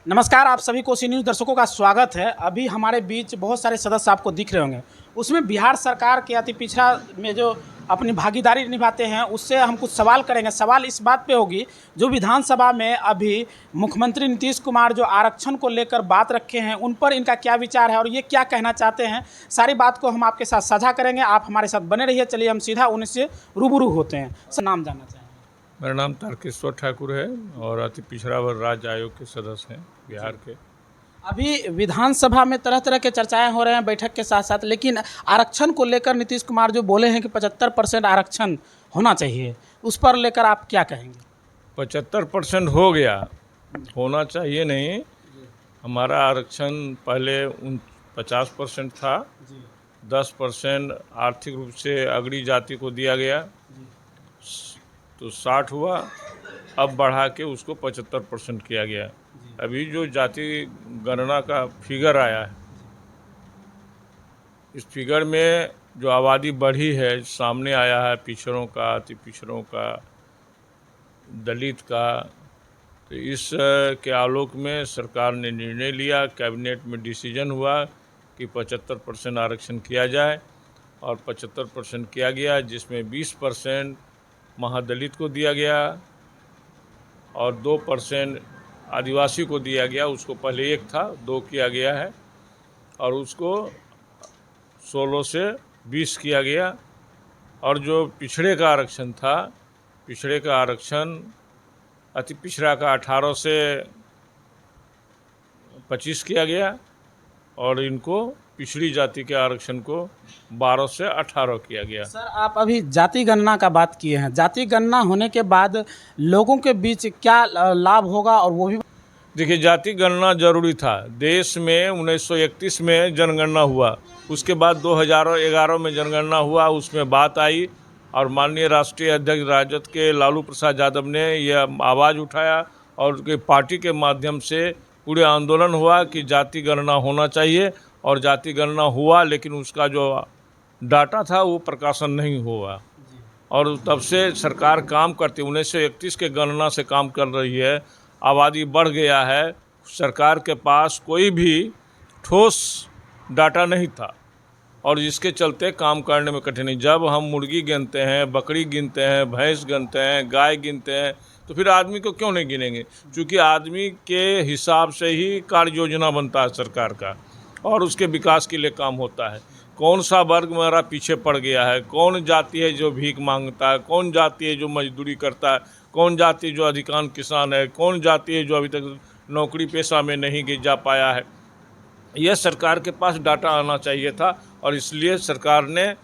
नमस्कार, आप सभी को सी न्यूज़ दर्शकों का स्वागत है। अभी हमारे बीच बहुत सारे सदस्य आपको दिख रहे होंगे। उसमें बिहार सरकार के अति पिछड़ा में जो अपनी भागीदारी निभाते हैं उससे हम कुछ सवाल करेंगे। सवाल इस बात पे होगी, जो विधानसभा में अभी मुख्यमंत्री नीतीश कुमार जो आरक्षण को लेकर बात रखे हैं उन पर इनका क्या विचार है और ये क्या कहना चाहते हैं। सारी बात को हम आपके साथ साझा करेंगे, आप हमारे साथ बने रहिए। चलिए हम सीधा उनसे रूबरू होते हैं। सर, नाम जानना चाहेंगे? मेरा नाम तारकेश्वर ठाकुर है और अति पिछड़ा वर्ग राज्य आयोग के सदस्य हैं बिहार के। अभी विधानसभा में तरह तरह के चर्चाएं हो रहे हैं बैठक के साथ साथ, लेकिन आरक्षण को लेकर नीतीश कुमार जो बोले हैं कि 75% आरक्षण होना चाहिए, उस पर लेकर आप क्या कहेंगे? 75% हो गया, होना चाहिए नहीं। हमारा आरक्षण पहले 50% था, 10% आर्थिक रूप से अग्रणी जाति को दिया गया तो 60 हुआ, अब बढ़ा के उसको 75% किया गया। अभी जो जाति गणना का फिगर आया है, इस फिगर में जो आबादी बढ़ी है सामने आया है, पिछड़ों का, अति पिछड़ों का, दलित का, तो इस के आलोक में सरकार ने निर्णय लिया, कैबिनेट में डिसीजन हुआ कि 75% आरक्षण किया जाए और 75% किया गया, जिसमें 20% महादलित को दिया गया और 2% आदिवासी को दिया गया। उसको पहले 1 था, 2 किया गया है और उसको 16 से 20 किया गया। और जो पिछड़े का आरक्षण था, पिछड़े का आरक्षण अति पिछड़ा का 18 से 25 किया गया और इनको पिछड़ी जाति के आरक्षण को 12 से 18 किया गया। सर, आप अभी जाति गणना का बात किए हैं। जाति गणना होने के बाद लोगों के बीच क्या लाभ होगा? और वो भी देखिए, जाति गणना जरूरी था। देश में 1931 में जनगणना हुआ, उसके बाद 2011 में जनगणना हुआ, उसमें बात आई और माननीय राष्ट्रीय अध्यक्ष राजद के लालू प्रसाद यादव ने यह आवाज़ उठाया और उनके पार्टी के माध्यम से पूरे आंदोलन हुआ कि जाति गणना होना चाहिए और जाति गणना हुआ, लेकिन उसका जो डाटा था वो प्रकाशन नहीं हुआ और तब से सरकार काम करती 1931 के गणना से काम कर रही है। आबादी बढ़ गया है, सरकार के पास कोई भी ठोस डाटा नहीं था और जिसके चलते काम करने में कठिनाई। जब हम मुर्गी गिनते हैं, बकरी गिनते हैं, भैंस गिनते हैं, गाय गिनते हैं, तो फिर आदमी को क्यों नहीं गिनेंगे? क्योंकि आदमी के हिसाब से ही कार्य योजना बनता है सरकार का और उसके विकास के लिए काम होता है। कौन सा वर्ग मेरा पीछे पड़ गया है, कौन जाति है जो भीख मांगता है, कौन जाति है जो मजदूरी करता है, कौन जाति जो अधिकांश किसान है, कौन जाति है जो अभी तक नौकरी पेशा में नहीं जा पाया है, यह सरकार के पास डाटा आना चाहिए था और इसलिए सरकार ने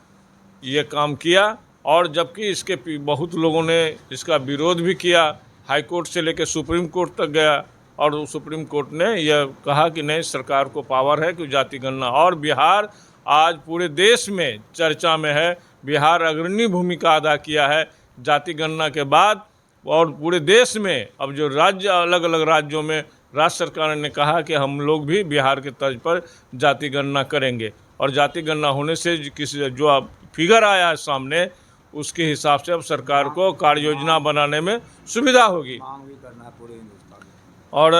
ये काम किया। और जबकि इसके बहुत लोगों ने इसका विरोध भी किया, हाई कोर्ट से लेकर सुप्रीम कोर्ट तक गया और सुप्रीम कोर्ट ने यह कहा कि नहीं, सरकार को पावर है कि जाति गणना। और बिहार आज पूरे देश में चर्चा में है, बिहार अग्रणी भूमिका अदा किया है जाति गणना के बाद। और पूरे देश में अब जो राज्य, अलग अलग राज्यों में राज्य सरकार ने कहा कि हम लोग भी बिहार के तर्ज पर जाति गणना करेंगे और जाति गणना होने से जो अब फिगर आया है सामने, उसके हिसाब से अब सरकार को कार्य योजना बनाने में सुविधा होगी। और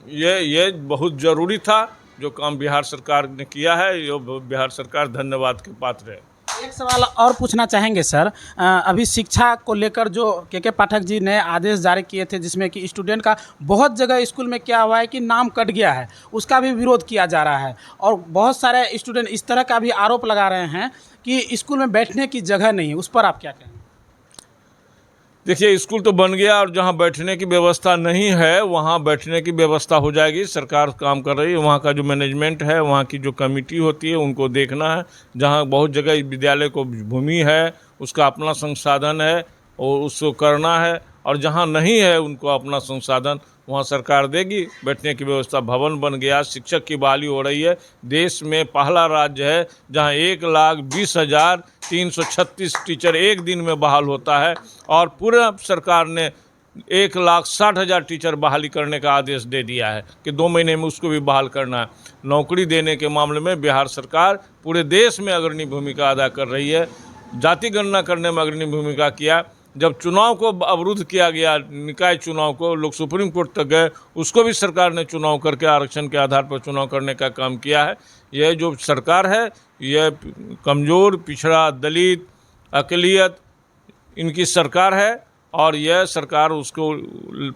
ये बहुत ज़रूरी था जो काम बिहार सरकार ने किया है, ये बिहार सरकार धन्यवाद के पात्र है। एक सवाल और पूछना चाहेंगे सर। अभी शिक्षा को लेकर जो के पाठक जी ने आदेश जारी किए थे, जिसमें कि स्टूडेंट का बहुत जगह स्कूल में क्या हुआ है कि नाम कट गया है, उसका भी विरोध किया जा रहा है और बहुत सारे स्टूडेंट इस तरह का भी आरोप लगा रहे हैं कि स्कूल में बैठने की जगह नहीं है। उस पर आप क्या कहेंगे? देखिए, स्कूल तो बन गया और जहाँ बैठने की व्यवस्था नहीं है वहाँ बैठने की व्यवस्था हो जाएगी। सरकार काम कर रही है, वहाँ का जो मैनेजमेंट है, वहाँ की जो कमेटी होती है, उनको देखना है। जहाँ बहुत जगह विद्यालय को भूमि है, उसका अपना संसाधन है और उसको करना है, और जहाँ नहीं है उनको अपना संसाधन वहाँ सरकार देगी। बैठने की व्यवस्था, भवन बन गया, शिक्षक की बहाली हो रही है। देश में पहला राज्य है जहाँ 1,20,336 टीचर एक दिन में बहाल होता है और पूरा सरकार ने 1,60,000 टीचर बहाली करने का आदेश दे दिया है कि 2 महीने में उसको भी बहाल करना है। नौकरी देने के मामले में बिहार सरकार पूरे देश में अग्रणी भूमिका अदा कर रही है। जाति गणना करने में अग्रणी भूमिका किया जब चुनाव को अवरुद्ध किया गया, निकाय चुनाव को, लोग सुप्रीम कोर्ट तक गए, उसको भी सरकार ने चुनाव करके आरक्षण के आधार पर चुनाव करने का काम किया है। यह जो सरकार है यह कमज़ोर, पिछड़ा, दलित, अक़लियत इनकी सरकार है और यह सरकार उसको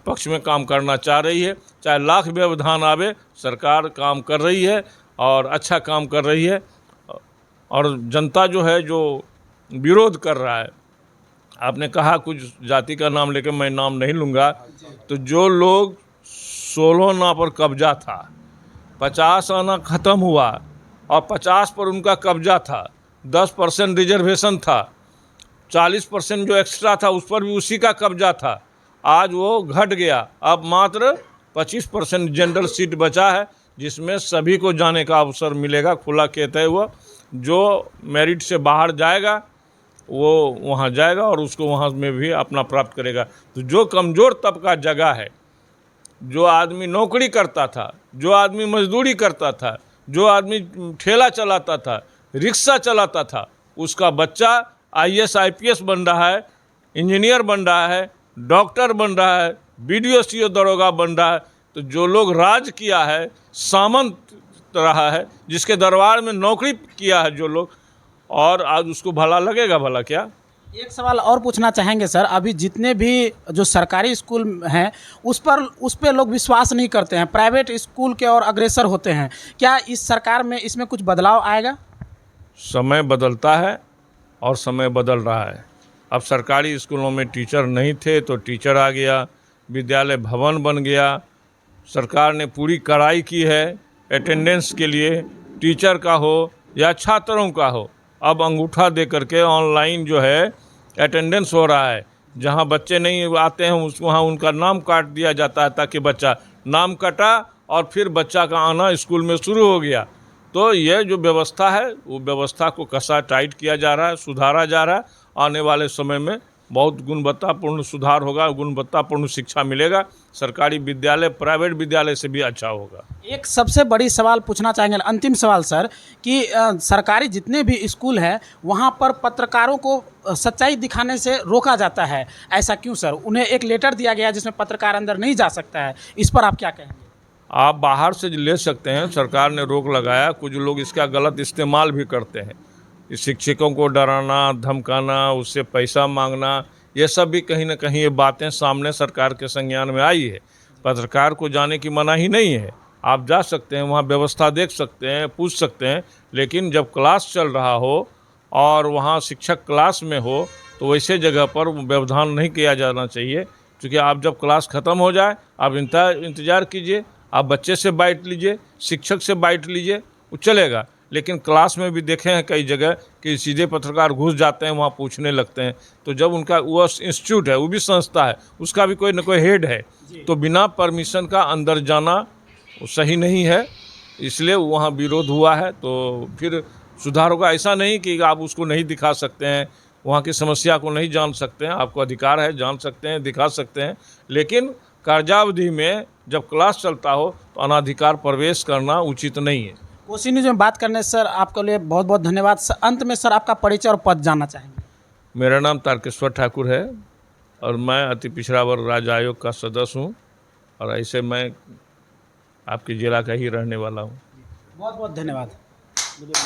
पक्ष में काम करना चाह रही है। चाहे लाख व्यवधान आवे, सरकार काम कर रही है और अच्छा काम कर रही है। और जनता जो है जो विरोध कर रहा है, आपने कहा कुछ जाति का नाम लेकर, मैं नाम नहीं लूँगा, तो जो लोग 16 आना पर कब्जा था, 50 आना ख़त्म हुआ और 50 पर उनका कब्जा था, 10% रिजर्वेशन था, 40% जो एक्स्ट्रा था उस पर भी उसी का कब्जा था, आज वो घट गया। अब मात्र 25% जनरल सीट बचा है जिसमें सभी को जाने का अवसर मिलेगा, खुला कहते हुए। जो मेरिट से बाहर जाएगा वो वहाँ जाएगा और उसको वहाँ में भी अपना प्राप्त करेगा। तो जो कमज़ोर तबका जगह है, जो आदमी नौकरी करता था, जो आदमी मजदूरी करता था, जो आदमी ठेला चलाता था, रिक्शा चलाता था, उसका बच्चा IAS IPS बन रहा है, इंजीनियर बन रहा है, डॉक्टर बन रहा है, BDO CO दरोगा बन रहा है। तो जो लोग राज किया है, सामंत रहा है, जिसके दरबार में नौकरी किया है जो लोग, और आज उसको भला लगेगा भला क्या? एक सवाल और पूछना चाहेंगे सर, अभी जितने भी जो सरकारी स्कूल हैं उस पे लोग विश्वास नहीं करते हैं, प्राइवेट स्कूल के और अग्रसर होते हैं। क्या इस सरकार में इसमें कुछ बदलाव आएगा? समय बदलता है और समय बदल रहा है। अब सरकारी स्कूलों में टीचर नहीं थे तो टीचर आ गया, विद्यालय भवन बन गया, सरकार ने पूरी कड़ाई की है अटेंडेंस के लिए, टीचर का हो या छात्रों का हो। अब अंगूठा दे करके ऑनलाइन जो है अटेंडेंस हो रहा है, जहां बच्चे नहीं आते हैं वहाँ उनका नाम काट दिया जाता है, ताकि बच्चा नाम कटा और फिर बच्चा का आना स्कूल में शुरू हो गया। तो यह जो व्यवस्था है वो व्यवस्था को कसा टाइट किया जा रहा है, सुधारा जा रहा है। आने वाले समय में बहुत गुणवत्तापूर्ण सुधार होगा, गुणवत्तापूर्ण शिक्षा मिलेगा, सरकारी विद्यालय प्राइवेट विद्यालय से भी अच्छा होगा। एक सबसे बड़ी सवाल पूछना चाहेंगे, अंतिम सवाल सर, कि सरकारी जितने भी स्कूल हैं वहाँ पर पत्रकारों को सच्चाई दिखाने से रोका जाता है, ऐसा क्यों सर? उन्हें एक लेटर दिया गया जिसमें पत्रकार अंदर नहीं जा सकता है, इस पर आप क्या कहेंगे? आप बाहर से ले सकते हैं, सरकार ने रोक लगाया, कुछ लोग इसका गलत इस्तेमाल भी करते हैं। शिक्षकों को डराना, धमकाना, उससे पैसा मांगना, ये सब भी कहीं ना कहीं ये बातें सामने सरकार के संज्ञान में आई है। पत्रकार को जाने की मनाही नहीं है, आप जा सकते हैं, वहाँ व्यवस्था देख सकते हैं, पूछ सकते हैं, लेकिन जब क्लास चल रहा हो और वहाँ शिक्षक क्लास में हो तो वैसे जगह पर व्यवधान नहीं किया जाना चाहिए। क्योंकि आप जब क्लास ख़त्म हो जाए आप इंतज़ार कीजिए, आप बच्चे से बाइट लीजिए, शिक्षक से बाइट लीजिए, वो चलेगा। लेकिन क्लास में भी देखे हैं कई जगह कि सीधे पत्रकार घुस जाते हैं, वहाँ पूछने लगते हैं। तो जब उनका वो इंस्टीट्यूट है, वो भी संस्था है, उसका भी कोई न कोई हेड है, तो बिना परमिशन का अंदर जाना सही नहीं है, इसलिए वहाँ विरोध हुआ है। तो फिर सुधार होगा। ऐसा नहीं कि आप उसको नहीं दिखा सकते हैं, वहाँ की समस्या को नहीं जान सकते हैं, आपको अधिकार है, जान सकते हैं, दिखा सकते हैं, लेकिन कार्यावधि में जब क्लास चलता हो तो अनाधिकार प्रवेश करना उचित नहीं है। कोसी न्यूज़ में बात करने सर आपके लिए बहुत बहुत धन्यवाद। अंत में सर आपका परिचय और पद जानना चाहेंगे? मेरा नाम तारकेश्वर ठाकुर है और मैं अति पिछड़ा वर्ग राज्य आयोग का सदस्य हूँ और ऐसे मैं आपके जिला का ही रहने वाला हूँ। बहुत बहुत धन्यवाद।